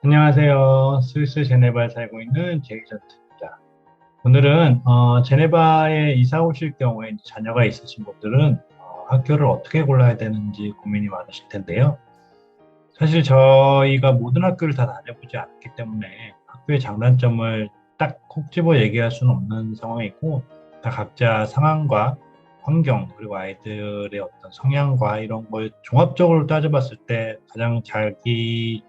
안녕하세요. 스위스 제네바에 살고 있는 제이전트입니다. 오늘은 제네바에 이사 오실 경우에 이제 자녀가 있으신 분들은 학교를 어떻게 골라야 되는지 고민이 많으실 텐데요. 사실 저희가 모든 학교를 다 다녀보지 않았기 때문에 학교의 장단점을 딱 콕 집어 얘기할 수는 없는 상황이고, 다 각자 상황과 환경, 그리고 아이들의 어떤 성향과 이런 걸 종합적으로 따져봤을 때 가장 자기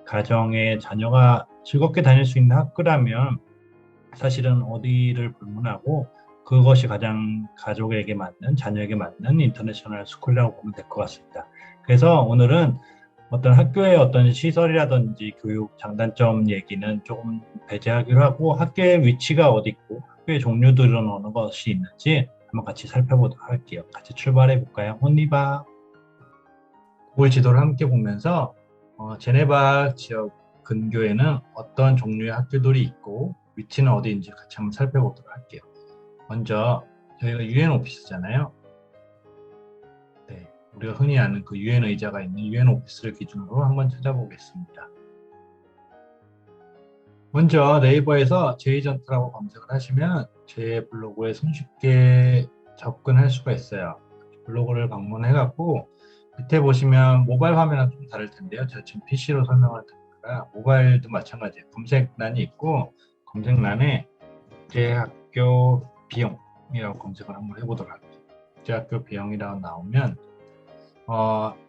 가정의 자녀가 즐겁게 다닐 수 있는 학교라면 사실은 어디를 불문하고 그것이 가장 가족에게 맞는, 자녀에게 맞는 인터내셔널 스쿨이라고 보면 될 것 같습니다. 그래서 오늘은 어떤 학교의 어떤 시설이라든지 교육 장단점 얘기는 조금 배제하기로 하고, 학교의 위치가 어디 있고 학교의 종류들은 어느 것이 있는지 한번 같이 살펴보도록 할게요. 같이 출발해 볼까요? 혼니바 구글 지도를 함께 보면서 제네바 지역 근교에는 어떤 종류의 학교들이 있고 위치는 어디인지 같이 한번 살펴보도록 할게요. 먼저 저희가 유엔 오피스잖아요. 네, 우리가 흔히 아는 그 유엔 의자가 있는 유엔 오피스를 기준으로 한번 찾아보겠습니다. 먼저 네이버에서 제이전트라고 검색을 하시면 제 블로그에 손쉽게 접근할 수가 있어요. 블로그를 방문해갖고 밑에 보시면 모바일 화면은 좀 다를 텐데요. 제가 지금 PC로 설명을 드리니까 모바일도 마찬가지예요. 검색란이 있고 검색란에 국제학교 비용이라고 검색을 한번 해보도록 할게요. 국제학교 비용이라고 나오면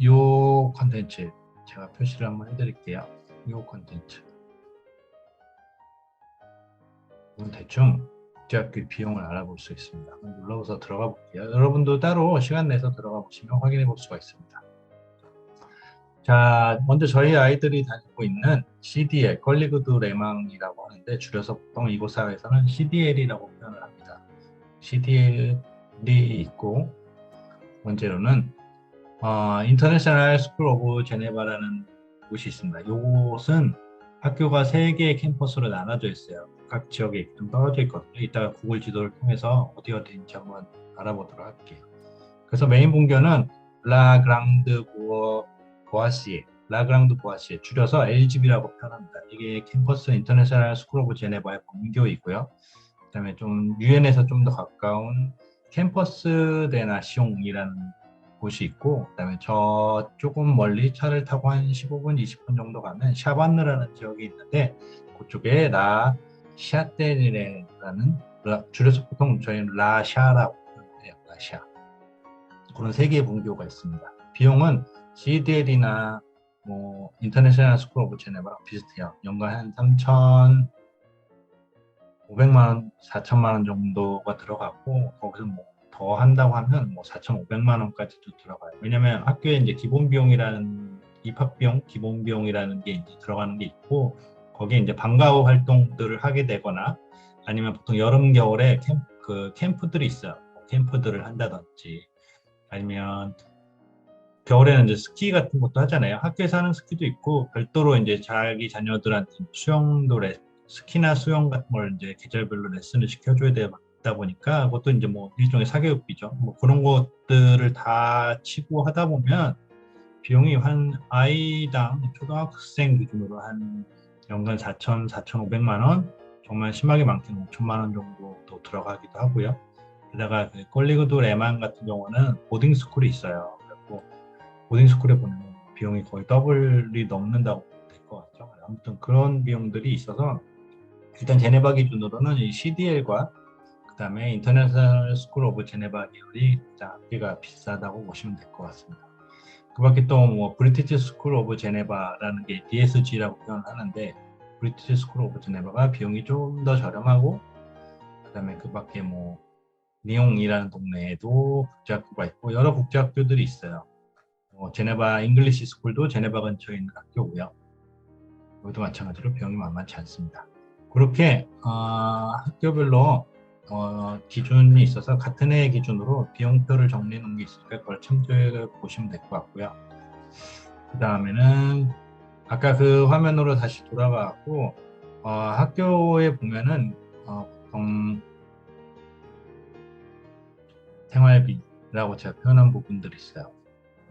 요 컨텐츠 제가 표시를 한번 해드릴게요. 요 컨텐츠 대충 국제학교 비용을 알아볼 수 있습니다. 눌러서 들어가 볼게요. 여러분도 따로 시간 내서 들어가 보시면 확인해 볼 수가 있습니다. 자, 먼저 저희 아이들이 다니고 있는 CDL, 컬리그드 레망이라고 하는데 줄여서 보통 이곳 사회에서는 CDL이라고 표현을 합니다. CDL이 있고 번째로는 인터내셔널 스쿨 오브 제네바라는 곳이 있습니다. 이곳은 학교가 3개의 캠퍼스로 나눠져 있어요. 각 지역에 좀 떨어져 있거든요. 이따가 구글 지도를 통해서 어디 어디인지 한번 알아보도록 할게요. 그래서 메인 분교는 라 그랑드 보아시에, 라그랑드 보아시에 줄여서 LGB라고 표현합니다. 이게 캠퍼스 인터내셔널 스쿨 오브 제네바의 본교이고요. 그다음에 좀 유엔에서 좀 더 가까운 캠퍼스 데 나시옹이라는 곳이 있고, 그다음에 저 조금 멀리 차를 타고 한 15분, 20분 정도 가면 샤반느라는 지역이 있는데 그쪽에 라 샤테리라는 줄여서 보통 저희는 라샤라고 해요. 라샤. 그런 3개의 분교가 있습니다. 비용은 CDL이나 뭐 인터내셔널 스쿨 오브 제네바랑 비슷해요. 연간 한 3,500만 원, 4천만 원 정도가 들어가고, 거기서 뭐 더 한다고 하면 뭐 4,500만 원까지도 들어가요. 왜냐면 학교에 이제 기본 비용이라는 입학 비용, 기본 비용이라는 게 이제 들어가는 게 있고, 거기에 이제 방과 후 활동들을 하게 되거나 아니면 보통 여름 겨울에 캠프들이 있어요. 캠프들을 한다든지 아니면 겨울에는 이제 스키 같은 것도 하잖아요. 학교에서 하는 스키도 있고 별도로 이제 자기 자녀들한테 수영도 스키나 수영 같은 걸 이제 계절별로 레슨을 시켜줘야 되다 보니까 그것도 이제 뭐 일종의 사교육비죠. 뭐 그런 것들을 다 치고 하다 보면 비용이 한 아이당 초등학생 기준으로 한 연간 4천, 4,500만 원, 정말 심하게 많게는 5천만 원 정도도 들어가기도 하고요. 게다가 그 꼴리그도 레만 같은 경우는 보딩 스쿨이 있어요. 그리고 보딩 스쿨에 보내면 비용이 거의 더블이 넘는다고 될 것 같죠. 아무튼 그런 비용들이 있어서 일단 제네바 기준으로는 이 CDL과 그다음에 인터내셔널 스쿨 오브 제네바 계열이 가장 학비가 비싸다고 보시면 될 것 같습니다. 그 밖에 또 뭐 브리티시 스쿨 오브 제네바라는 게 DSG라고 표현하는데, 브리티시 스쿨 오브 제네바가 비용이 좀 더 저렴하고, 그다음에 그 밖에 뭐 리옹이라는 동네에도 국제학교가 있고 여러 국제학교들이 있어요. 제네바 잉글리시 스쿨도 제네바 근처에 있는 학교고요. 여기도 마찬가지로 비용이 만만치 않습니다. 그렇게 학교별로 기준이 있어서 같은 해 기준으로 비용표를 정리해 놓은 게 있으니까 그걸 참조해 보시면 될 것 같고요. 그 다음에는 아까 그 화면으로 다시 돌아가고 학교에 보면은 보통 생활비라고 제가 표현한 부분들이 있어요.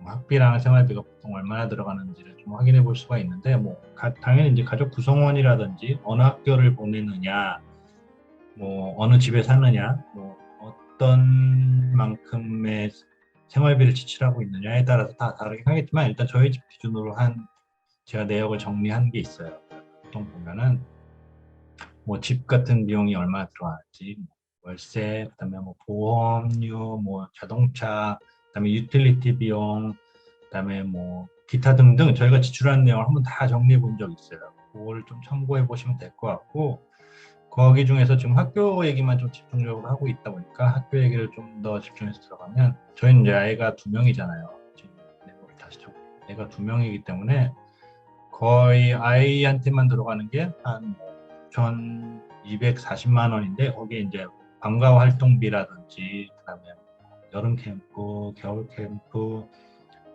학비랑 생활비가 보통 얼마나 들어가는지를 좀 확인해 볼 수가 있는데 뭐 당연히 이제 가족 구성원이라든지 어느 학교를 보내느냐, 뭐 어느 집에 사느냐, 뭐 어떤 만큼의 생활비를 지출하고 있느냐에 따라서 다 다르긴 하겠지만 일단 저희 집 기준으로 한 제가 내역을 정리한 게 있어요. 보통 보면은 뭐 집 같은 비용이 얼마 들어가는지, 뭐 월세, 그다음에 뭐 보험료, 뭐 자동차, 그다음에 유틸리티 비용, 그다음에 뭐 기타 등등 저희가 지출하는 내용을 한번 다 정리해 본 적이 있어요. 그걸 좀 참고해 보시면 될 것 같고 거기 중에서 지금 학교 얘기만 좀 집중적으로 하고 있다 보니까 학교 얘기를 좀 더 집중해서 들어가면 저희는 이제 아이가 두 명이잖아요. 지금 내고를 다시 쳐. 애가 두 명이기 때문에 거의 아이한테만 들어가는 게한 1,240만 원인데 거기에 이제 방과 활동비라든지 그다음에 여름 캠프, 겨울 캠프,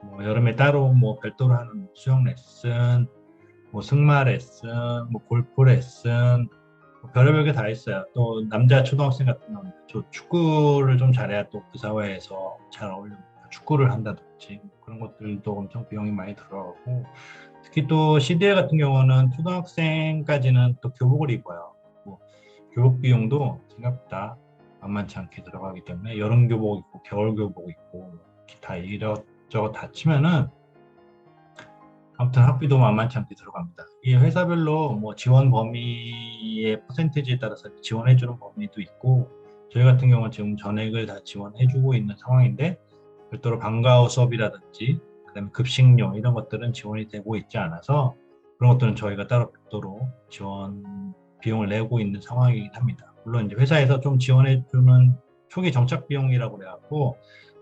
뭐 여름에 따로 뭐 별도로 하는 수영 레슨, 뭐 승마 레슨, 뭐 골프 레슨, 뭐 별의별 게 다 있어요. 또 남자 초등학생 같은 경우는 저 축구를 좀 잘해야 또 그 사회에서 잘 어울리고 축구를 한다든지 뭐 그런 것들도 엄청 비용이 많이 들어가고 특히 또 CDL 같은 경우는 초등학생까지는 또 교복을 입어요. 뭐 교복 비용도 생각보다 만만치 않게 들어가기 때문에 여름 교복 입고 겨울 교복 입고 기타 이것저것 다 치면은 아무튼 학비도 만만치 않게 들어갑니다. 이 회사별로 뭐 지원 범위의 퍼센티지에 따라서 지원해주는 범위도 있고 저희 같은 경우는 지금 전액을 다 지원해주고 있는 상황인데 별도로 방과후 수업이라든지 그다음에 급식료 이런 것들은 지원이 되고 있지 않아서 그런 것들은 저희가 따로 별도로 지원 비용을 내고 있는 상황이긴 합니다. 물론 이제 회사에서 좀 지원해주는 초기 정착 비용이라고 그래갖고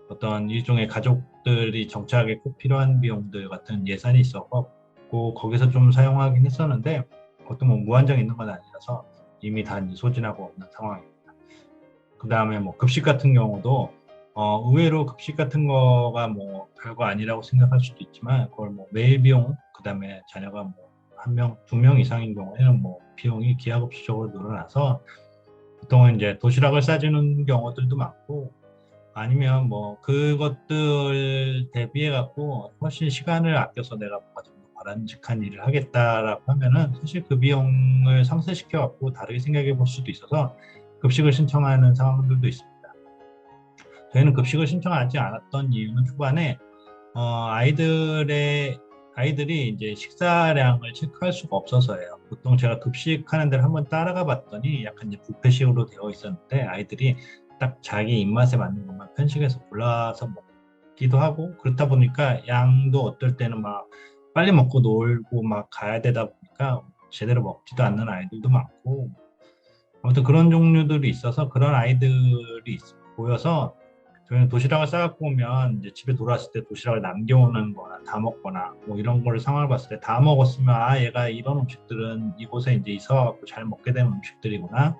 어떤 일종의 가족들이 정착에 꼭 필요한 비용들 같은 예산이 있었고 거기서 좀 사용하긴 했었는데 그것도 뭐 무한정 있는 건 아니라서 이미 다 소진하고 없는 상황입니다. 그 다음에 뭐 급식 같은 경우도 의외로 급식 같은 거가 뭐 별거 아니라고 생각할 수도 있지만 그걸 뭐 매일 비용 그 다음에 자녀가 뭐 한 명, 두 명 이상인 경우에는 뭐 비용이 기하급수적으로 늘어나서 보통은 이제 도시락을 싸주는 경우들도 많고 아니면 뭐 그것들 대비해 갖고 훨씬 시간을 아껴서 내가 뭔가 좀 더 바람직한 일을 하겠다라고 하면은 사실 그 비용을 상쇄시켜 갖고 다르게 생각해 볼 수도 있어서 급식을 신청하는 상황들도 있습니다. 저희는 급식을 신청하지 않았던 이유는 초반에 아이들이 이제 식사량을 체크할 수가 없어서예요. 보통 제가 급식하는 데를 한번 따라가 봤더니 약간 이제 뷔페식으로 되어 있었는데 아이들이 딱 자기 입맛에 맞는 것만 편식해서 골라서 먹기도 하고 그렇다 보니까 양도 어떨 때는 막 빨리 먹고 놀고 막 가야 되다 보니까 제대로 먹지도 않는 아이들도 많고 아무튼 그런 종류들이 있어서 그런 아이들이 보여서 저희는 도시락을 싸갖고 오면 이제 집에 돌아왔을 때 도시락을 남겨오는 거나 다 먹거나 뭐 이런 거를 상황을 봤을 때 다 먹었으면 아 얘가 이런 음식들은 이곳에 이제 있어갖고 잘 먹게 되는 음식들이구나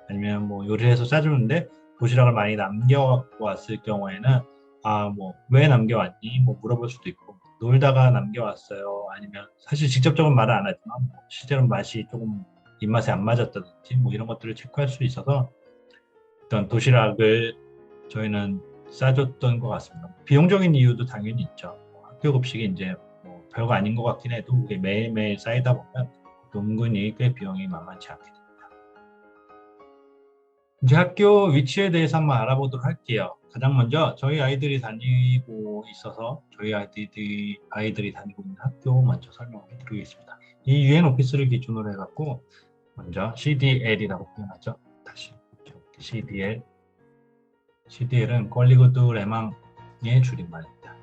아니면 뭐 요리해서 싸주는데 도시락을 많이 남겨갖고 왔을 경우에는 아 뭐 왜 남겨왔니 뭐 물어볼 수도 있고 놀다가 남겨왔어요 아니면 사실 직접적으로 말은 안 하지만 뭐 실제로 맛이 조금 입맛에 안 맞았다든지 뭐 이런 것들을 체크할 수 있어서 일단 도시락을 저희는 싸줬던 것 같습니다. 비용적인 이유도 당연히 있죠. 뭐 학교 급식이 이제 뭐 별거 아닌 것 같긴 해도 그게 매일매일 쌓이다 보면 은근히 꽤 비용이 만만치 않게 됩니다. 이제 학교 위치에 대해서 한번 알아보도록 할게요. 가장 먼저 저희 아이들이 다니고 있어서 저희 아이들이 다니고 있는 학교 먼저 설명해 드리겠습니다. 이 유엔 오피스를 기준으로 해갖고 먼저 CDL이라고 표현하죠. 다시 CDL. CDL은 꼴리그드 레망의 줄임말입니다.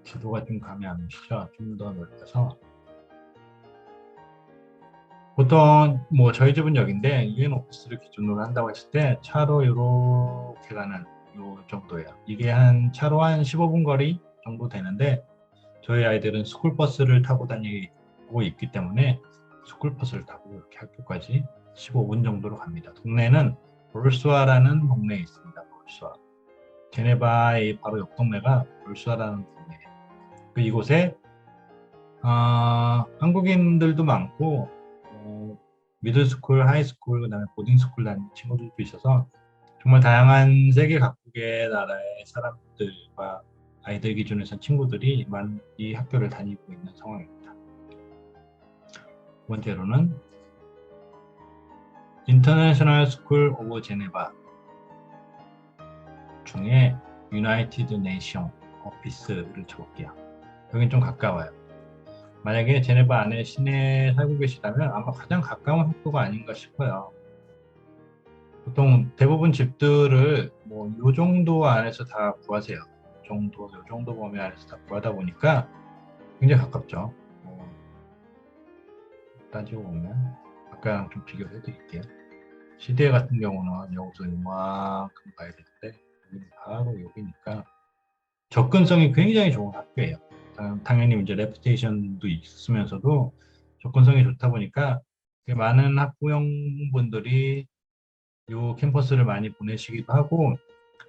주도가 좀 감이 안 오시죠? 좀 더 넓혀서 보통 뭐 저희 집은 여기인데 유엔 오피스를 기준으로 한다고 했을 때 차로 이렇게 가는 요 정도예요. 이게 한 차로 한 15분 거리 정도 되는데 저희 아이들은 스쿨버스를 타고 다니고 있기 때문에 스쿨버스를 타고 이렇게 학교까지 15분 정도로 갑니다. 동네는 볼수아라는 동네에 있습니다. 볼수아. 제네바의 바로 옆 동네가 볼수아라는 동네예요. 이곳에 한국인들도 많고 미들스쿨, 하이스쿨, 그다음에 보딩스쿨 다니는 친구들도 있어서 정말 다양한 세계 각국의 나라의 사람들과 아이들 기준에서 친구들이 이 학교를 다니고 있는 상황입니다. 두 번째로는 인터내셔널 스쿨 오브 제네바 중에 유나이티드 네이션 오피스를 쳐볼게요. 여긴 좀 가까워요. 만약에 제네바 안에 시내에 살고 계시다면 아마 가장 가까운 학교가 아닌가 싶어요. 보통 대부분 집들을 뭐 요 정도 안에서 다 구하세요. 요 정도 범위 안에서 다 구하다 보니까 굉장히 가깝죠. 따지고 보면 아까랑 좀 비교해 드릴게요. 시대 같은 경우는 여기서 이만큼 가야 되는데 여기는 바로 여기니까 접근성이 굉장히 좋은 학교예요. 당연히 이제 레pu테이션도 있으면서도 접근성이 좋다 보니까 많은 학부형분들이 이 캠퍼스를 많이 보내시기도 하고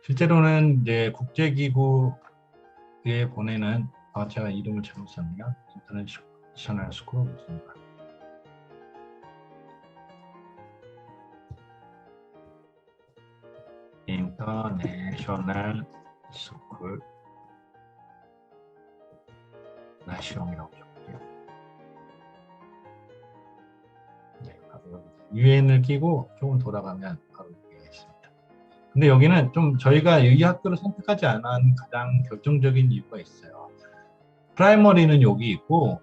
실제로는 이제 국제기구에 보내는 제가 이름을 잘못 썼네요. 인터내셔널 스쿨 오브 제네바. 인터내셔널 스쿨 나시옹이라고 적을게요. 네, 바로 UN을 끼고 조금 돌아가면 바로 여기가 있습니다. 근데 여기는 좀 저희가 이 학교를 선택하지 않은 가장 결정적인 이유가 있어요. 프라이머리는 여기 있고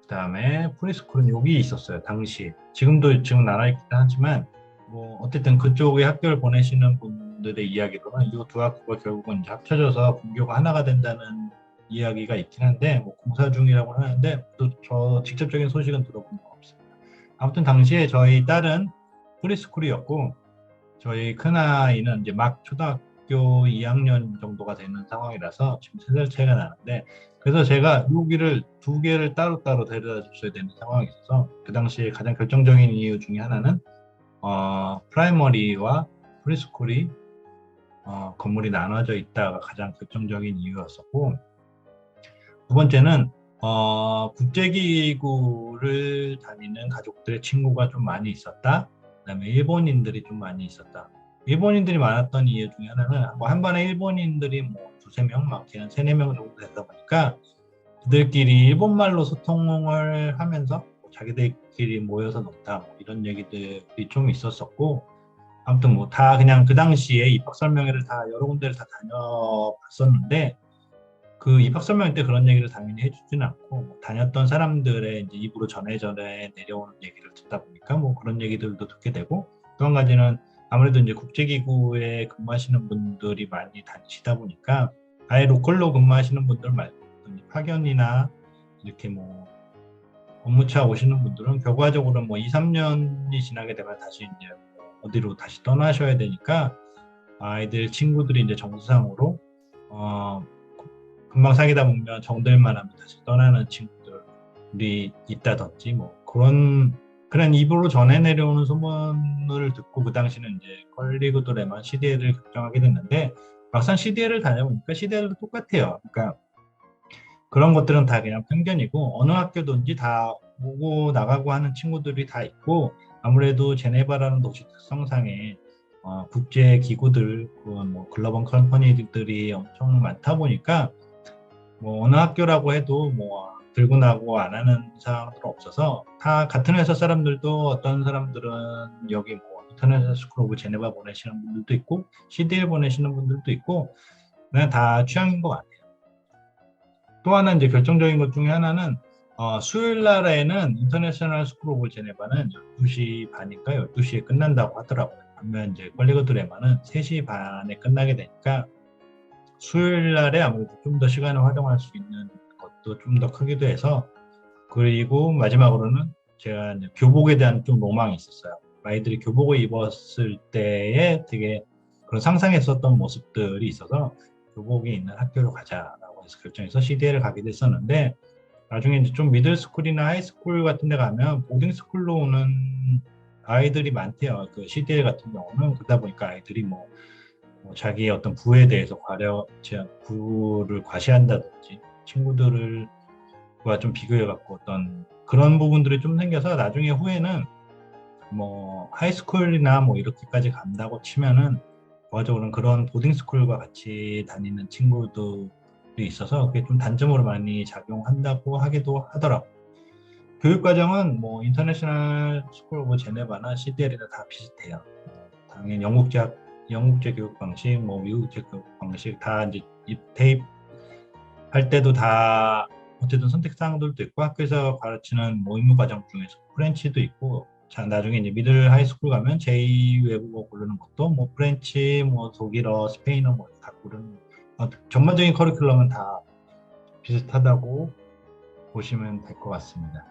그 다음에 프리스쿨은 여기 있었어요. 당시 지금 나눠 있긴 하지만 뭐 어쨌든 그쪽에 학교를 보내시는 분들의 이야기로는 이 두 학교가 결국은 이제 합쳐져서 분교가 하나가 된다는 이야기가 있긴 한데 뭐 공사 중이라고 하는데 또 저 직접적인 소식은 들어본 거 없습니다. 아무튼 당시에 저희 딸은 프리스쿨이었고 저희 큰아이는 이제 막 초등학교 2학년 정도가 되는 상황이라서 지금 3살 차이가 나는데 그래서 제가 여기를 2개를 따로따로 데려다 줬어야 되는 상황이 있어서 그 당시에 가장 결정적인 이유 중에 하나는 프라이머리와 프리스쿨이 건물이 나눠져 있다가 가장 결정적인 이유였었고 두 번째는 국제기구를 다니는 가족들의 친구가 좀 많이 있었다. 그다음에 일본인들이 좀 많이 있었다. 일본인들이 많았던 이유 중에 하나는 한 반에 일본인들이 뭐 2~3명, 많게는 3~4명 정도 되다 보니까 그들끼리 일본말로 소통을 하면서 자기들끼리 모여서 놀다 뭐 이런 얘기들이 좀 있었었고 아무튼 뭐 다 그냥 그 당시에 입학 설명회를 다 여러 군데를 다 다녀봤었는데 그 입학 설명회 때 그런 얘기를 당연히 해주지는 않고 뭐 다녔던 사람들의 이제 입으로 전해 내려오는 얘기를 듣다 보니까 뭐 그런 얘기들도 듣게 되고 또 한 가지는 아무래도 이제 국제기구에 근무하시는 분들이 많이 다니시다 보니까 아예 로컬로 근무하시는 분들 말고 파견이나 이렇게 뭐 업무차 오시는 분들은 결과적으로 뭐 2~3년이 지나게 되면 다시 이제 어디로 다시 떠나셔야 되니까 아이들 친구들이 이제 정서상으로 금방 사귀다 보면 정들만 하면 다시 떠나는 친구들이 있다든지 뭐 그런 입으로 전해 내려오는 소문을 듣고 그 당시는 이제 컬리그들에만 CDL을 결정하게 됐는데 막상 CDL을 다녀보니까 CDL도 똑같아요. 그러니까 그런 것들은 다 그냥 편견이고 어느 학교든지 다 오고 나가고 하는 친구들이 다 있고 아무래도 제네바라는 도시 특성상에 국제 기구들, 뭐 글로벌 컴퍼니들이 엄청 많다 보니까 뭐 어느 학교라고 해도 뭐 들고 나고 안 하는 사람들은 없어서 다 같은 회사 사람들도 어떤 사람들은 여기 뭐 인터내셔널 스쿨 오브 제네바 보내시는 분들도 있고 CDL 보내시는 분들도 있고 그냥 다 취향인 것 같아요. 또 하나 이제 결정적인 것 중에 하나는 수요일 날에는 인터내셔널 스쿨 오브 제네바는 12시 반인가 12시에 끝난다고 하더라고요. 반면 이제 컬리그 드레마는 3시 반에 끝나게 되니까 수요일 날에 아무래도 좀 더 시간을 활용할 수 있는 것도 좀 더 크기도 해서 그리고 마지막으로는 제가 이제 교복에 대한 좀 로망이 있었어요. 아이들이 교복을 입었을 때에 되게 그런 상상했었던 모습들이 있어서 교복이 있는 학교로 가자라고 해서 결정해서 CDL을 가게 됐었는데 나중에 이제 좀 미들스쿨이나 하이스쿨 같은 데 가면 보딩스쿨로 오는 아이들이 많대요. 그 CDL 같은 경우는 그러다 보니까 아이들이 뭐 자기의 어떤 부에 대해서 부를 과시한다든지 친구들과 좀 비교해갖고 어떤 그런 부분들이 좀 생겨서 나중에 후에는 뭐 하이스쿨이나 뭐 이렇게까지 간다고 치면은 부가적으로는 그런 보딩스쿨과 같이 다니는 친구들이 있어서 그게 좀 단점으로 많이 작용한다고 하기도 하더라고요. 교육과정은 뭐 인터내셔널 스쿨 오브 제네바나 CDL이나 다 비슷해요. 당연히 영국제 교육 방식, 뭐 미국제 교육 방식 다 이제 대입할 때도 다 어쨌든 선택 사항들도 있고 학교에서 가르치는 뭐 의무 과정 중에서 프렌치도 있고 자 나중에 이제 미들 하이스쿨 가면 제2 외국어 고르는 것도 뭐 프렌치, 뭐 독일어, 스페인어 뭐 다 고르는 전반적인 커리큘럼은 다 비슷하다고 보시면 될 것 같습니다.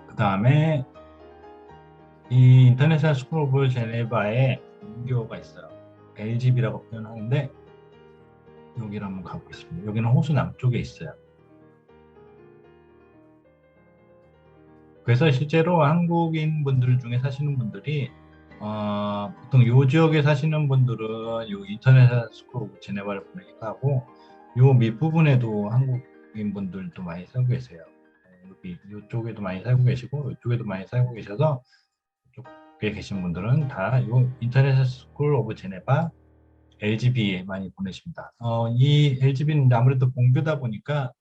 그 다음에 이 인터내셔널 스쿨 오브 제네바에 본교가 있어요. LGB라고 표현하는데 여기를 한번 가보겠습니다. 여기는 호수 남쪽에 있어요. 그래서 실제로 한국인 분들 중에 사시는 분들이 보통 요 지역에 사시는 분들은 요 인터내셔널 스쿨 오브 제네바를 보내기도 하고 요 밑부분에도 한국인 분들도 많이 살고 계세요. 여기 이쪽에도 많이 살고 계시고 이쪽에도 많이 살고 계셔서 이쪽에 계신 분들은 다 요 인터내셔널 스쿨 오브 제네바 LGB에 많이 보내십니다. 이 LGB는 아무래도 본교다 보니까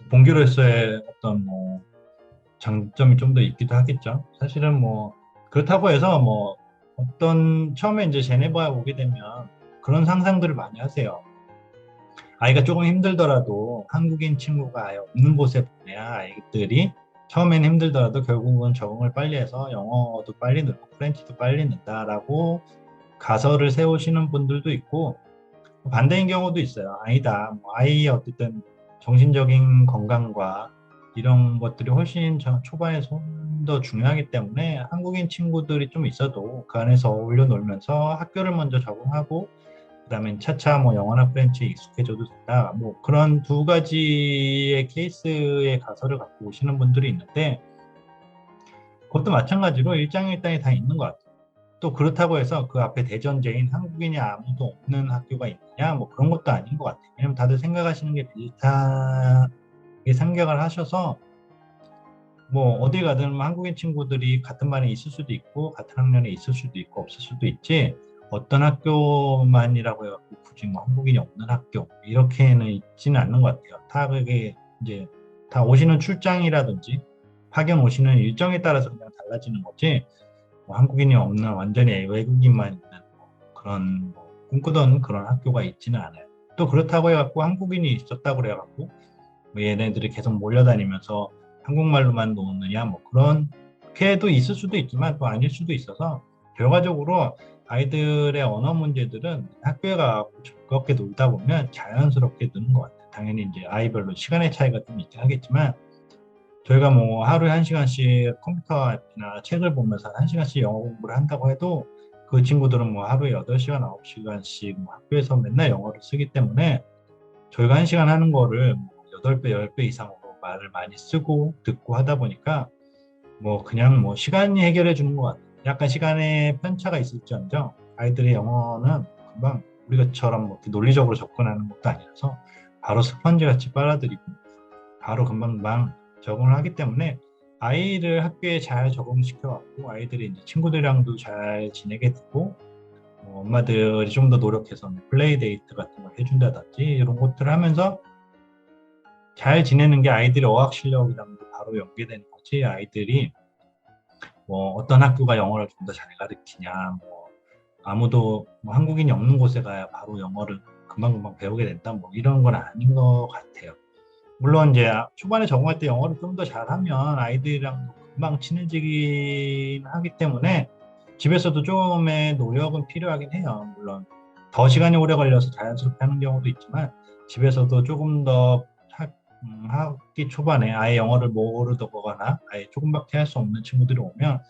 본교로서의 어떤 뭐 장점이 좀 더 있기도 하겠죠. 사실은 뭐 그렇다고 해서 뭐 어떤 처음에 이제 제네바에 오게 되면 그런 상상들을 많이 하세요. 아이가 조금 힘들더라도 한국인 친구가 아예 없는 곳에 보내야 아이들이 처음엔 힘들더라도 결국은 적응을 빨리 해서 영어도 빨리 늘고 프렌치도 빨리 는다라고 가설을 세우시는 분들도 있고 반대인 경우도 있어요. 아니다. 뭐 아이의 어쨌든 정신적인 건강과 이런 것들이 훨씬 초반에 좀 더 중요하기 때문에 한국인 친구들이 좀 있어도 그 안에서 어울려 놀면서 학교를 먼저 적응하고 그다음에 차차 뭐 영어나 프렌치 익숙해져도 된다. 뭐 그런 두 가지의 케이스의 가설을 갖고 오시는 분들이 있는데 그것도 마찬가지로 일장일단이 다 있는 것 같아요. 또 그렇다고 해서 그 앞에 대전제인 한국인이 아무도 없는 학교가 있느냐 뭐 그런 것도 아닌 것 같아요. 왜냐면 다들 생각하시는 게 비슷하게 생각을 하셔서 뭐 어딜 가든 뭐 한국인 친구들이 같은 반에 있을 수도 있고 같은 학년에 있을 수도 있고 없을 수도 있지 어떤 학교만이라고 해갖고 굳이 뭐 한국인이 없는 학교 이렇게는 있지는 않는 것 같아요. 다 그게 이제 다 오시는 출장이라든지 파견 오시는 일정에 따라서 그냥 달라지는 거지 뭐 한국인이 없는 완전히 외국인만 있는 뭐 그런 뭐 꿈꾸던 그런 학교가 있지는 않아요. 또 그렇다고 해갖고 한국인이 있었다고 그래갖고 뭐 얘네들이 계속 몰려다니면서 한국말로만 노느냐 뭐 그렇게도 있을 수도 있지만 또 아닐 수도 있어서 결과적으로 아이들의 언어 문제들은 학교에 가고 즐겁게 놀다 보면 자연스럽게 느는 것 같아요. 당연히 이제 아이별로 시간의 차이가 좀 있긴 하겠지만 저희가 뭐 하루에 1시간씩 컴퓨터 앱이나 책을 보면서 1시간씩 영어 공부를 한다고 해도 그 친구들은 뭐 하루에 8시간, 9시간씩 뭐 학교에서 맨날 영어를 쓰기 때문에 저희가 1시간 하는 거를 8배, 10배 이상으로 말을 많이 쓰고 듣고 하다 보니까 뭐 그냥 뭐 시간이 해결해 주는 것 같아요. 약간 시간의 편차가 있을지언정 아이들의 영어는 금방 우리처럼 뭐 논리적으로 접근하는 것도 아니라서 바로 스펀지 같이 빨아들이고 바로 금방금방 적응을 하기 때문에 아이를 학교에 잘 적응시켜 갖고 아이들이 이제 친구들이랑도 잘 지내게 되고 엄마들이 좀 더 노력해서 플레이 데이트 같은 걸 해준다든지 이런 것들을 하면서 잘 지내는 게 아이들의 어학 실력이랑도 바로 연계되는 거지 아이들이 뭐 어떤 학교가 영어를 좀 더 잘 가르치냐 뭐 아무도 뭐 한국인이 없는 곳에 가야 바로 영어를 금방금방 배우게 된다 뭐 이런 건 아닌 것 같아요. 물론 이제 초반에 적응할 때 영어를 좀 더 잘하면 아이들이랑 금방 친해지긴 하기 때문에 집에서도 조금의 노력은 필요하긴 해요. 물론 더 시간이 오래 걸려서 자연스럽게 하는 경우도 있지만 집에서도 조금 더 학기 초반에 아예 영어를 모르거나 아예 조금밖에 할 수 없는 친구들이 오면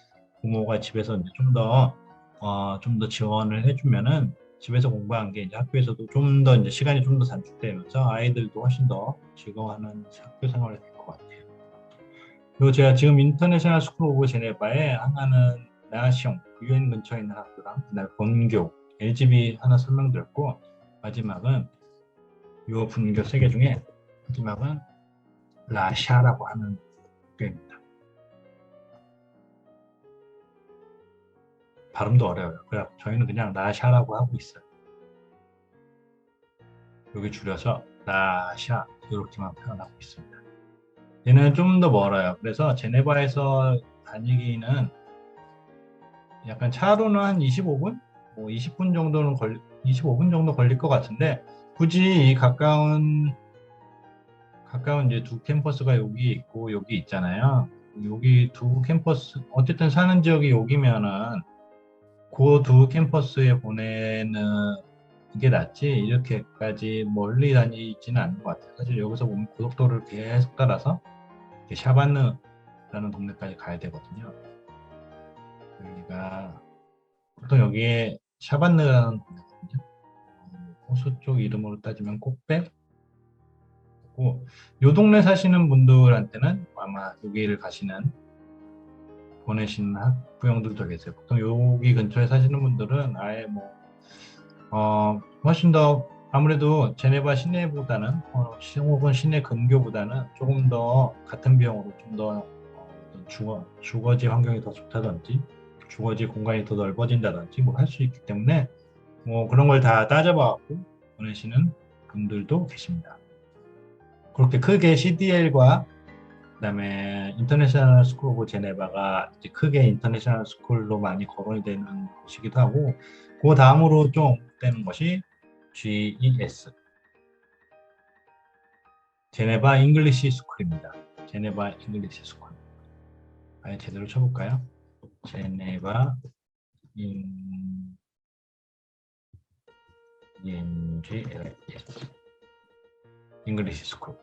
부모가 집에서 이제 좀 더 지원을 해주면은 집에서 공부한 게 이제 학교에서도 좀 더 이제 시간이 좀 더 단축되면서 아이들도 훨씬 더 즐거워하는 학교 생활이 될 것 같아요. 그리고 제가 지금 인터내셔널 스쿨 오브 제네바에 하나는 나시옹 유엔 근처에 있는 학교랑 그다음에 본교 LGB 하나 설명드렸고 마지막은 요 분교 세 개 중에 마지막은 라샤라고 하는 학교입니다. 발음도 어려워요. 그래서 저희는 그냥 나샤라고 하고 있어요. 여기 줄여서 나샤 이렇게만 표현하고 있습니다. 얘는 좀 더 멀어요. 그래서 제네바에서 다니기는 약간 차로는 한 25분? 뭐 20분 정도는 25분 정도 걸릴 것 같은데 굳이 이 가까운 이제 두 캠퍼스가 여기 있고 여기 있잖아요. 여기 두 캠퍼스 어쨌든 사는 지역이 여기면은 그 두 캠퍼스에 보내는 게 낫지 이렇게까지 멀리 다니지는 않는 것 같아요. 사실 여기서 보면 고속도로를 계속 따라서 샤바느라는 동네까지 가야 되거든요. 여기가 보통 여기에 샤바느라는 동네거든요. 호수 쪽 이름으로 따지면 꽃배 고, 요 동네 사시는 분들한테는 아마 여기를 보내시는 학부형들도 계세요. 보통 여기 근처에 사시는 분들은 아예 훨씬 더 아무래도 제네바 시내보다는 혹은 시내 근교보다는 조금 더 같은 비용으로 좀 더 주거지 환경이 더 좋다든지 주거지 공간이 더 넓어진다든지 뭐 할 수 있기 때문에 뭐 그런 걸 다 따져봐갖고 보내시는 분들도 계십니다. 그렇게 크게 CDL과 그다음에 인터내셔널 스쿨 오브 제네바가 이제 크게 인터내셔널 스쿨로 많이 거론이 되는 곳이기도 하고 그 다음으로 좀 되는 것이 GES 제네바 잉글리시 스쿨입니다. 제네바 잉글리시 스쿨 아예 제대로 쳐볼까요? 제네바 잉글리시 스쿨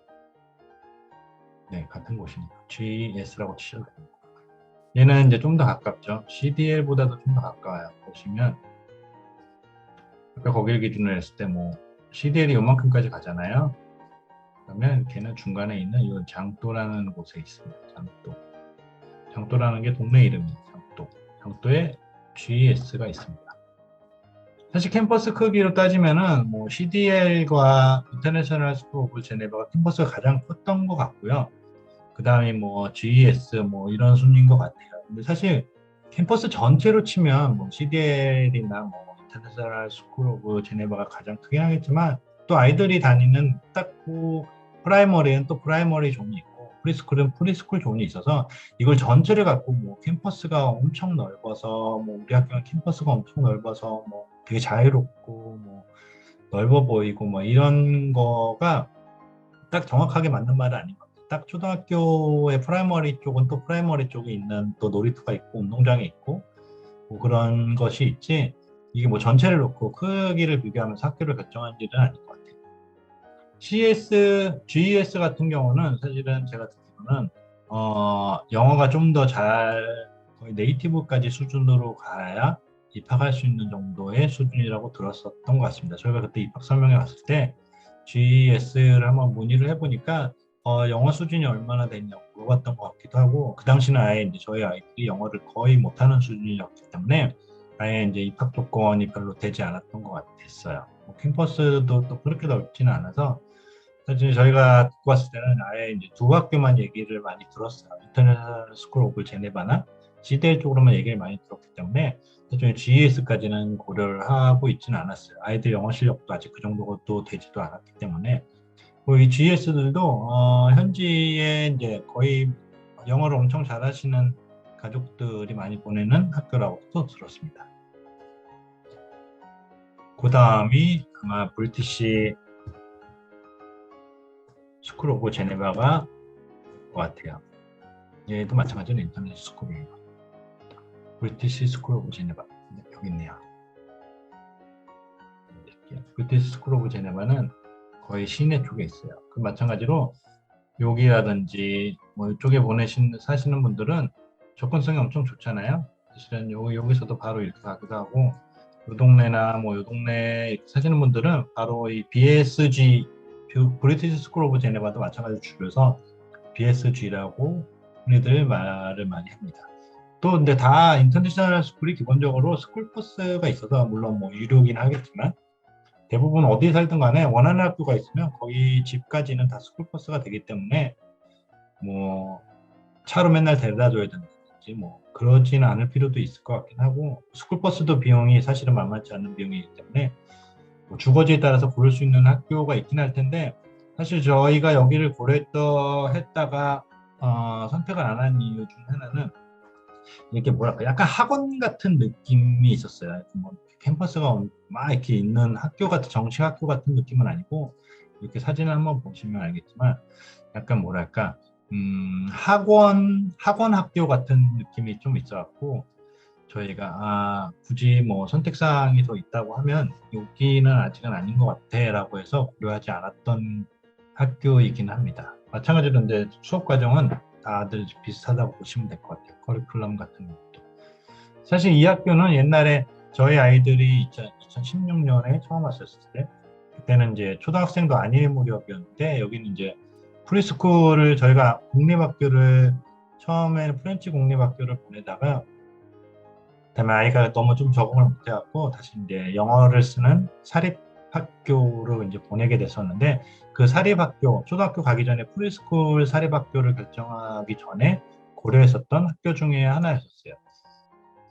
네 같은 곳입니다. GES라고 치셔도 됩니다. 얘는 이제 좀 더 가깝죠. CDL보다도 좀 더 가까워요. 보시면 아까 거기를 기준으로 했을 때 뭐 CDL이 요만큼까지 가잖아요. 그러면 걔는 중간에 있는 이 장도라는 곳에 있습니다. 장도라는 게 동네 이름이에요. 장도에 GS가 있습니다. 사실 캠퍼스 크기로 따지면은 뭐 CDL과 인터내셔널 스쿨 오브 제네바가 캠퍼스가 가장 컸던 것 같고요. 그 다음에 뭐 GES 뭐 이런 순위인 것 같아요. 근데 사실 캠퍼스 전체로 치면 뭐 CDL이나 뭐 인터내셔널 스쿨 오브 제네바가 가장 크긴 하겠지만 또 아이들이 다니는 딱그 프라이머리는 또 프라이머리 존이 있고 프리스쿨은 프리스쿨 존이 있어서 이걸 전체를 갖고 뭐 캠퍼스가 엄청 넓어서 뭐 우리 학교는 캠퍼스가 엄청 넓어서 뭐 되게 자유롭고 뭐 넓어 보이고 뭐 이런 거가 딱 정확하게 맞는 말은 아닌 것 같아요. 딱 초등학교의 프라이머리 쪽은 또 프라이머리 쪽에 있는 또 놀이터가 있고 운동장이 있고 뭐 그런 것이 있지 이게 뭐 전체를 놓고 크기를 비교하면서 학교를 결정한 일은 아닌 것 같아요. GES 같은 경우는 사실은 제가 듣기로는 영어가 좀 더 거의 네이티브까지 수준으로 가야 입학할 수 있는 정도의 수준이라고 들었었던 것 같습니다. 저희가 그때 입학 설명회 갔을 때 GES를 한번 문의를 해보니까 영어 수준이 얼마나 됐냐고 물어봤던 것 같기도 하고 그 당시는 아예 이제 저희 아이들이 영어를 거의 못하는 수준이었기 때문에 아예 이제 입학 조건이 별로 되지 않았던 것 같았어요. 뭐 캠퍼스도 또 그렇게 넓지는 않아서 사실 저희가 듣고 왔을 때는 아예 이제 두 학교만 얘기를 많이 들었어요. 인터내셔널 스쿨 오브 제네바나 CDL 쪽으로만 얘기를 많이 들었기 때문에 나중에 GES까지는 고려를 하고 있지는 않았어요. 아이들 영어 실력도 아직 그 정도도 되지도 않았기 때문에 이 GES들도 현지에 이제 거의 영어를 엄청 잘하시는 가족들이 많이 보내는 학교라고 들었습니다. 그 다음이 아마 브리티시 스쿨 오브 제네바가 것 같아요. 얘도 마찬가지로 인터넷 스쿨이에요. 브리티시 스쿨 오브 제네바 여기 있네요. 브리티시 스쿨 오브 제네바는 거의 시내 쪽에 있어요. 그 마찬가지로 여기라든지 뭐 이쪽에 사시는 분들은 접근성이 엄청 좋잖아요. 사실은 여기서도 바로 이렇게 가기도 하고 요 동네나 뭐 요 동네 사시는 분들은 바로 이 BSG 브리티시 스쿨 오브 제네바도 마찬가지로 줄여서 BSG라고 흔히들 말을 많이 합니다. 또 근데 다 인터내셔널 스쿨이 기본적으로 스쿨버스가 있어서 물론 뭐 유료긴 하겠지만 대부분 어디 살든 간에 원하는 학교가 있으면 거의 집까지는 다 스쿨버스가 되기 때문에 뭐 차로 맨날 데려다 줘야 된다든지 된다든지 뭐 그러지는 않을 필요도 있을 것 같긴 하고, 스쿨버스도 비용이 사실은 만만치 않은 비용이기 때문에 뭐 주거지에 따라서 고를 수 있는 학교가 있긴 할 텐데, 사실 저희가 여기를 했다가 선택을 안 한 이유 중 하나는 이렇게 뭐랄까 약간 학원 같은 느낌이 있었어요. 뭐 캠퍼스가 막 이렇게 있는 학교 같은 정식 학교 같은 느낌은 아니고, 이렇게 사진을 한번 보시면 알겠지만 약간 뭐랄까 학원 학교 같은 느낌이 좀 있어갖고, 저희가 굳이 뭐 선택사항이 더 있다고 하면 여기는 아직은 아닌 것 같아라고 해서 고려하지 않았던 학교이긴 합니다. 마찬가지로 이제 수업 과정은 다들 비슷하다고 보시면 될 것 같아요. 커리큘럼 같은 것도. 사실 이 학교는 옛날에 저희 아이들이 2016년에 처음 왔었을 때, 그때는 이제 초등학생도 아닐 무렵이었는데, 여기는 이제 프리스쿨을 저희가 공립학교를 처음에는 프렌치 공립학교를 보내다가, 그다음에 아이가 너무 좀 적응을 못해갖고 다시 이제 영어를 쓰는 사립학교로 이제 보내게 됐었는데, 그 사립학교 초등학교 가기 전에 프리스쿨 사립학교를 결정하기 전에 고려했었던 학교 중에 하나였었어요.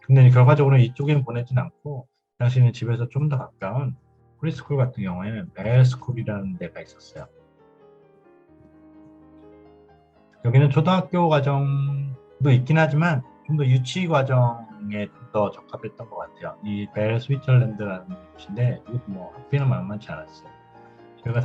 근데 결과적으로 이쪽에는 보내진 않고 당신은 집에서 좀 더 가까운 프리스쿨 같은 경우에는 벨스쿨이라는 데가 있었어요. 여기는 초등학교 과정도 있긴 하지만 좀 더 유치 과정에 좀 더 적합했던 것 같아요. 이 벨 스위tzerland라는 곳인데 이것도 뭐 학비는 만만치 않았어요. 제가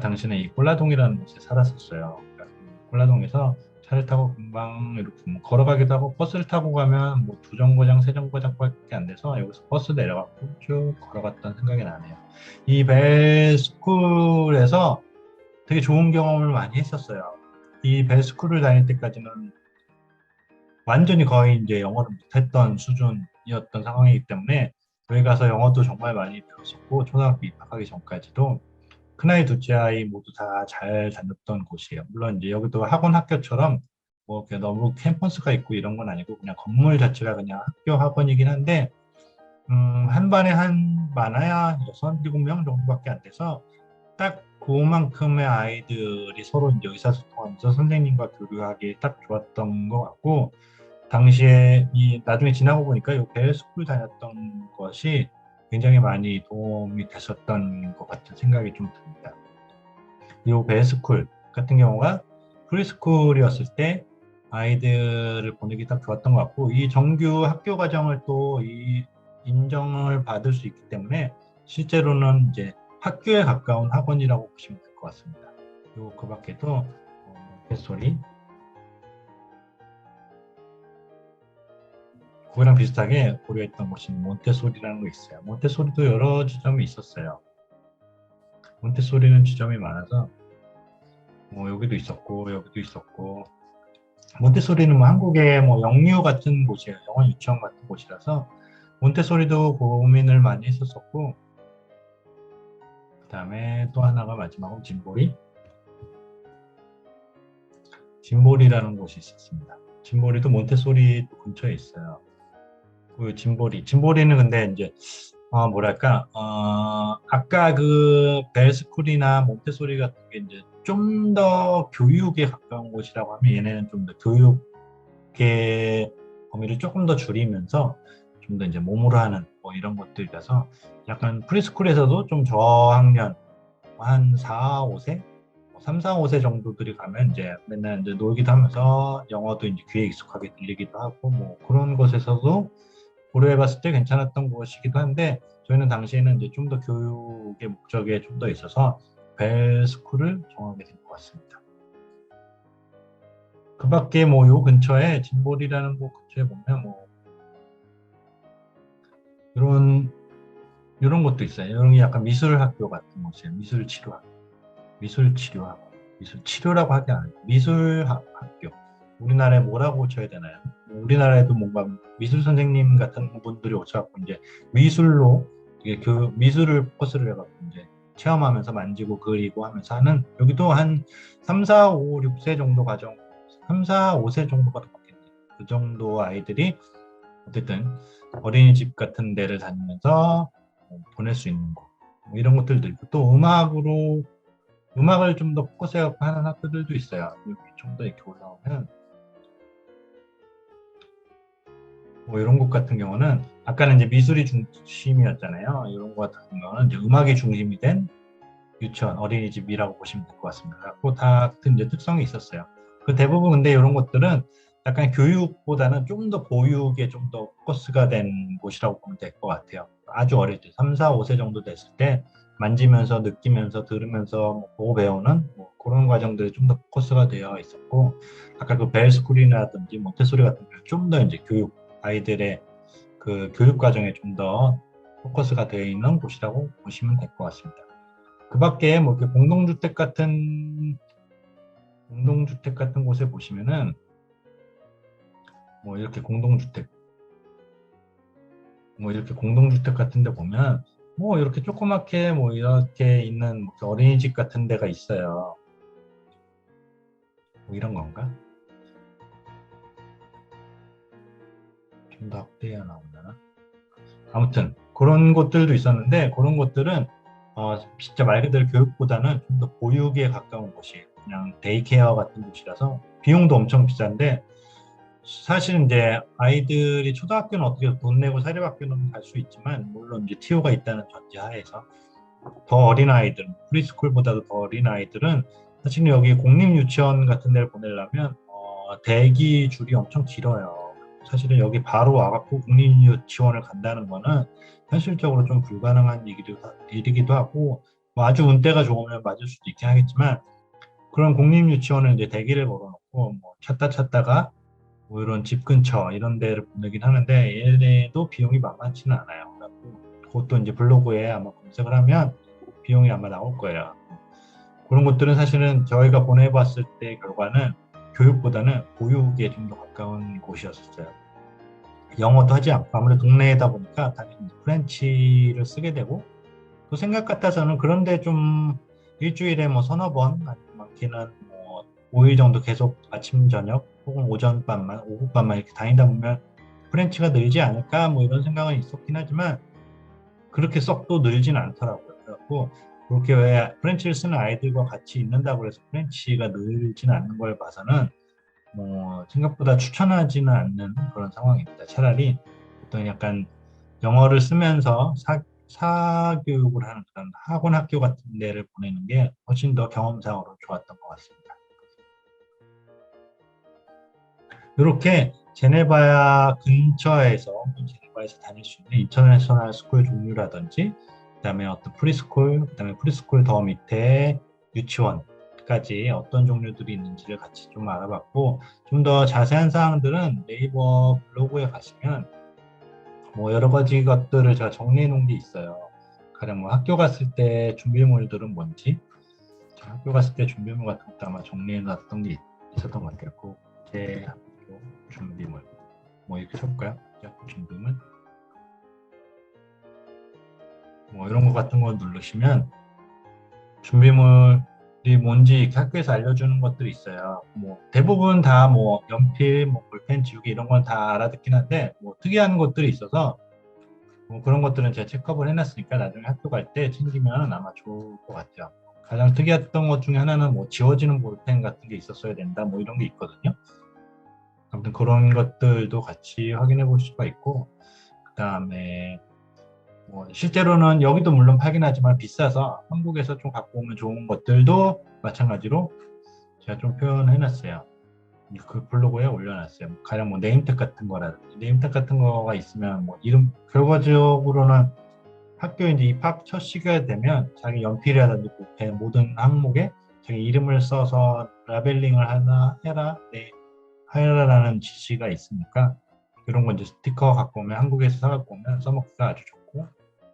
당시는 이 꼴라동이라는 곳에 살았었어요. 그러니까 꼴라동에서 차를 타고 금방 이렇게 뭐 걸어가기도 하고, 버스를 타고 가면 뭐 두 정거장, 세 정거장밖에 안 돼서 여기서 버스 내려가고 쭉 걸어갔던 생각이 나네요. 이 벨스쿨에서 되게 좋은 경험을 많이 했었어요. 이 벨스쿨을 다닐 때까지는 완전히 거의 이제 영어를 못했던 수준이었던 상황이기 때문에 여기 가서 영어도 정말 많이 배웠었고, 초등학교 입학하기 전까지도 큰아이, 둘째 아이 모두 다 잘 다녔던 곳이에요. 물론 이제 여기도 학원 학교처럼 뭐 너무 캠퍼스가 있고 이런 건 아니고 그냥 건물 자체가 그냥 학교 학원이긴 한데, 한 반에 한 많아야 6, 7명 정도밖에 안 돼서 딱 그만큼의 아이들이 서로 이제 의사소통하면서 선생님과 교류하기 딱 좋았던 것 같고, 당시에 나중에 지나고 보니까 이 벨스쿨 다녔던 것이 굉장히 많이 도움이 됐었던 것 같은 생각이 좀 듭니다. 이 벨스쿨 같은 경우가 프리스쿨이었을 때 아이들을 보내기 딱 좋았던 것 같고, 이 정규 학교 과정을 또 인정을 받을 수 있기 때문에 실제로는 이제 학교에 가까운 학원이라고 보시면 될 것 같습니다. 그 밖에도 몬테소리, 그거랑 비슷하게 고려했던 곳이 몬테소리라는 거 있어요. 몬테소리도 여러 지점이 있었어요. 몬테소리는 지점이 많아서 여기도 있었고 여기도 있었고, 몬테소리는 뭐 한국의 뭐 영유 같은 곳이에요. 영어 유치원 같은 곳이라서 몬테소리도 고민을 많이 했었었고, 그 다음에 또 하나가 마지막으로 진보리라는 곳이 있었습니다. 진보리도 몬테소리 근처에 있어요. 그 진보리는 근데 이제 뭐랄까 아까 그 벨스쿨이나 몬테소리 같은 게 이제 좀 더 교육에 가까운 곳이라고 하면, 얘네는 좀 더 교육의 범위를 조금 더 줄이면서 좀 더 이제 몸으로 하는 뭐 이런 것들이라서, 약간 프리스쿨에서도 좀 저학년 한 4, 5세 3, 4, 5세 정도들이 가면 이제 맨날 이제 놀기도 하면서 영어도 이제 귀에 익숙하게 들리기도 하고 뭐 그런 곳에서도 고려해봤을 때 괜찮았던 곳이기도 한데, 저희는 당시에는 이제 좀 더 교육의 목적에 좀 더 있어서 벨스쿨을 정하게 된 것 같습니다. 그 밖에 뭐 요 근처에 진볼이라는 곳 근처에 보면 뭐 이런 것도 있어요. 이런 게 약간 미술학교 같은 곳이에요. 미술치료라고 하지 않아요. 미술학교. 우리나라에 뭐라고 쳐야 되나요? 우리나라에도 뭔가 미술 선생님 같은 분들이 오셔갖고 이제 미술로 이게 미술을 포커스를 해갖고 이제 체험하면서 만지고 그리고 하면서 하는, 여기도 한 3, 4, 5, 6세 정도 과정, 3, 4, 5세 정도가 더 많겠네요. 그 정도 아이들이 어쨌든 어린이집 같은 데를 다니면서 보낼 수 있는 거, 뭐 이런 것들도 있고, 또 음악을 좀 더 포커스해서 하는 학교들도 있어요. 여기 좀 더 이렇게 올라오면 뭐 이런 곳 같은 경우는 아까는 이제 미술이 중심이었잖아요. 이런 것 같은 경우는 이제 음악이 중심이 된 유치원, 어린이집이라고 보시면 될 것 같습니다. 그다 같은 이제 특성이 있었어요. 그 대부분 근데 이런 것들은 약간 교육보다는 좀 더 보육에 좀 더 포커스가 된 곳이라고 보면 될 것 같아요. 아주 어릴 때, 3, 4, 5세 정도 됐을 때 만지면서 느끼면서 들으면서 뭐 보고 배우는 뭐 그런 과정들이 좀 더 포커스가 되어 있었고, 아까 그 벨스쿨이라든지 모ntessori 같은 경우는 좀 더 이제 교육, 아이들의 그 교육 과정에 좀 더 포커스가 되어 있는 곳이라고 보시면 될 것 같습니다. 그 밖에 뭐 이렇게 공동주택 같은 곳에 보시면은 뭐 이렇게 공동주택 같은 데 보면 뭐 이렇게 조그맣게 뭐 이렇게 있는 뭐 어린이집 같은 데가 있어요. 뭐 이런 건가? 좀 더 확대해야 나오나? 아무튼 그런 곳들도 있었는데 그런 곳들은 진짜 말 그대로 교육보다는 좀 더 보육에 가까운 곳이에요. 그냥 데이케어 같은 곳이라서 비용도 엄청 비싼데 사실은 이제 아이들이 초등학교는 어떻게 돈 내고 사립학교는 갈 수 있지만 물론 이제 티오가 있다는 전제하에서 더 어린 아이들, 프리스쿨보다도 더 어린 아이들은 사실 여기 공립유치원 같은 데를 보내려면 대기 줄이 엄청 길어요. 사실은 여기 바로 와갖고 공립유치원을 간다는 거는 현실적으로 좀 불가능한 일이기도 하고 뭐 아주 운대가 좋으면 맞을 수도 있긴 하겠지만 그런 공립유치원은 이제 대기를 걸어놓고 뭐 찾다가 뭐 이런 집 근처 이런 데를 보내긴 하는데 얘네도 비용이 만만치는 않아요. 그래갖고 그것도 이제 블로그에 아마 검색을 하면 비용이 아마 나올 거예요. 그런 것들은 사실은 저희가 보내봤을 때 결과는 교육보다는 보육에 좀 더 가까운 곳이었어요. 영어도 하지 않고 아무래도 동네이다 보니까 당연히 프렌치를 쓰게 되고 또 생각 같아서는 그런데 좀 일주일에 뭐 서너 번 아니면 많게는 뭐 5일 정도 계속 아침 저녁 혹은 오전반만 오후반만 이렇게 다니다 보면 프렌치가 늘지 않을까 뭐 이런 생각은 있었긴 하지만 그렇게 썩 또 늘진 않더라고요. 그래갖고 그렇게 왜 프렌치를 쓰는 아이들과 같이 있는다고 해서 프렌치가 늘지는 않는 걸 봐서는 뭐 생각보다 추천하지는 않는 그런 상황입니다. 차라리 어떤 약간 영어를 쓰면서 사교육을 하는 그런 학원 학교 같은 데를 보내는 게 훨씬 더 경험상으로 좋았던 것 같습니다. 이렇게 제네바 근처에서 제네바에서 다닐 수 있는 인터내셔널 스쿨 종류라든지 그다음에 어떤 프리스쿨, 그다음에 프리스쿨 더 밑에 유치원까지 어떤 종류들이 있는지를 같이 좀 알아봤고 좀 더 자세한 사항들은 네이버 블로그에 가시면 뭐 여러 가지 것들을 제가 정리해 놓은 게 있어요. 가령 뭐 학교 갔을 때 준비물들은 뭔지, 학교 갔을 때 준비물 같은 것도 아마 정리해 놨던 게 있었던 것 같아요. 국제 학교 준비물. 뭐 이렇게 쳐볼까요? 국제 학교 준비물. 뭐 이런 거 같은 거 누르시면 준비물이 뭔지 이렇게 학교에서 알려주는 것들이 있어요. 뭐 대부분 다 뭐 연필, 뭐 볼펜, 지우개 이런 건 다 알아듣긴 한데 뭐 특이한 것들이 있어서 뭐 그런 것들은 제가 체크업을 해놨으니까 나중에 학교 갈 때 챙기면 아마 좋을 것 같아요. 가장 특이했던 것 중에 하나는 뭐 지워지는 볼펜 같은 게 있었어야 된다 뭐 이런 게 있거든요. 아무튼 그런 것들도 같이 확인해 볼 수가 있고 그다음에 뭐 실제로는 여기도 물론 팔긴 하지만 비싸서 한국에서 좀 갖고 오면 좋은 것들도 마찬가지로 제가 좀 표현해 놨어요. 그 블로그에 올려놨어요. 가령 뭐 네임택 같은 거라든지 네임택 같은 거가 있으면 뭐 이름 결과적으로는 학교에 이제 입학 첫 시기가 되면 자기 연필이라든지 볼펜 모든 항목에 자기 이름을 써서 라벨링을 하나 해라, 네, 해라라는 지시가 있으니까 이런 거 이제 스티커 갖고 오면 한국에서 사갖고 오면 써먹기가 아주 좋고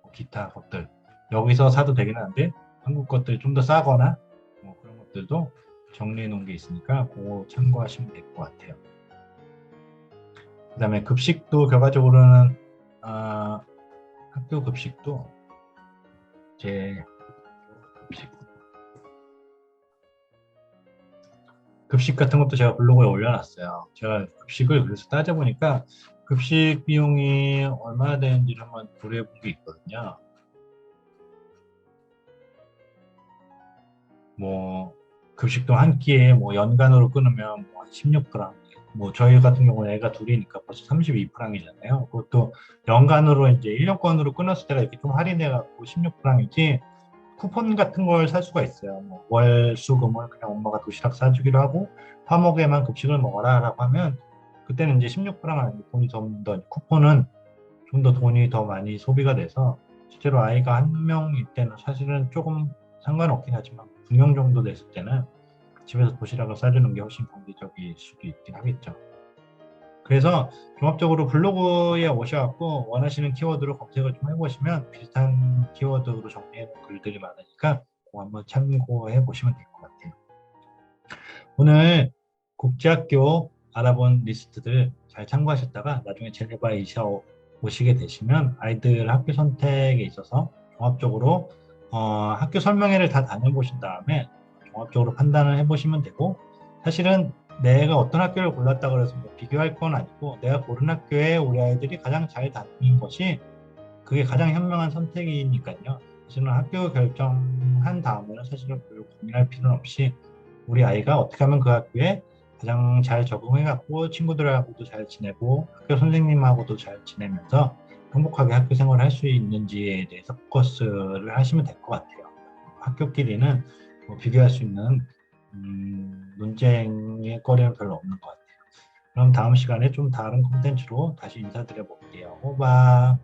뭐 기타 것들 여기서 사도 되긴 하는데 한국 것들이 좀 더 싸거나 뭐 그런 것들도 정리해 놓은 게 있으니까 그거 참고하시면 될 것 같아요. 그다음에 급식도 결과적으로는 아, 학교 급식도 제 급식 급식 같은 것도 제가 블로그에 올려놨어요. 제가 급식을 그래서 따져보니까 급식 비용이 얼마나 되는지를 한번 고려해 본 게 있거든요. 뭐 급식도 한 끼에 뭐 연간으로 끊으면 뭐 16g, 뭐 저희 같은 경우는 애가 둘이니까 벌써 32g이잖아요. 그것도 연간으로 이제 1년권으로 끊었을 때가 이렇게 좀 할인해 갖고 16g이지, 쿠폰 같은 걸 살 수가 있어요. 뭐 월수금을 그냥 엄마가 도시락 싸주기로 하고 화목에만 급식을 먹어라라고 하면 그때는 이제 16g 아니고 돈이 좀 더, 쿠폰은 좀 더 돈이 더 많이 소비가 돼서 실제로 아이가 한 명일 때는 사실은 조금 상관없긴 하지만 두 명 정도 됐을 때는 집에서 도시락을 싸주는 게 훨씬 경제적일 수도 있긴 하겠죠. 그래서 종합적으로 블로그에 오셔갖고 원하시는 키워드로 검색을 좀 해보시면 비슷한 키워드로 정리해놓은 글들이 많으니까 그거 한번 참고해 보시면 될 것 같아요. 오늘 국제학교 알아본 리스트들 잘 참고하셨다가 나중에 제네바 이사 오시게 되시면 아이들 학교 선택에 있어서 종합적으로 학교 설명회를 다 다녀보신 다음에 종합적으로 판단을 해보시면 되고, 사실은 내가 어떤 학교를 골랐다 그래서 뭐 비교할 건 아니고 내가 고른 학교에 우리 아이들이 가장 잘 다니는 것이 그게 가장 현명한 선택이니까요. 사실은 학교 결정한 다음에는 사실은 별로 고민할 필요는 없이 우리 아이가 어떻게 하면 그 학교에 가장 잘 적응해갖고 친구들하고도 잘 지내고 학교 선생님하고도 잘 지내면서 행복하게 학교 생활을 할 수 있는지에 대해서 포커스를 하시면 될 것 같아요. 학교끼리는 뭐 비교할 수 있는 논쟁의 거리는 별로 없는 것 같아요. 그럼 다음 시간에 좀 다른 콘텐츠로 다시 인사드려 볼게요. 오바.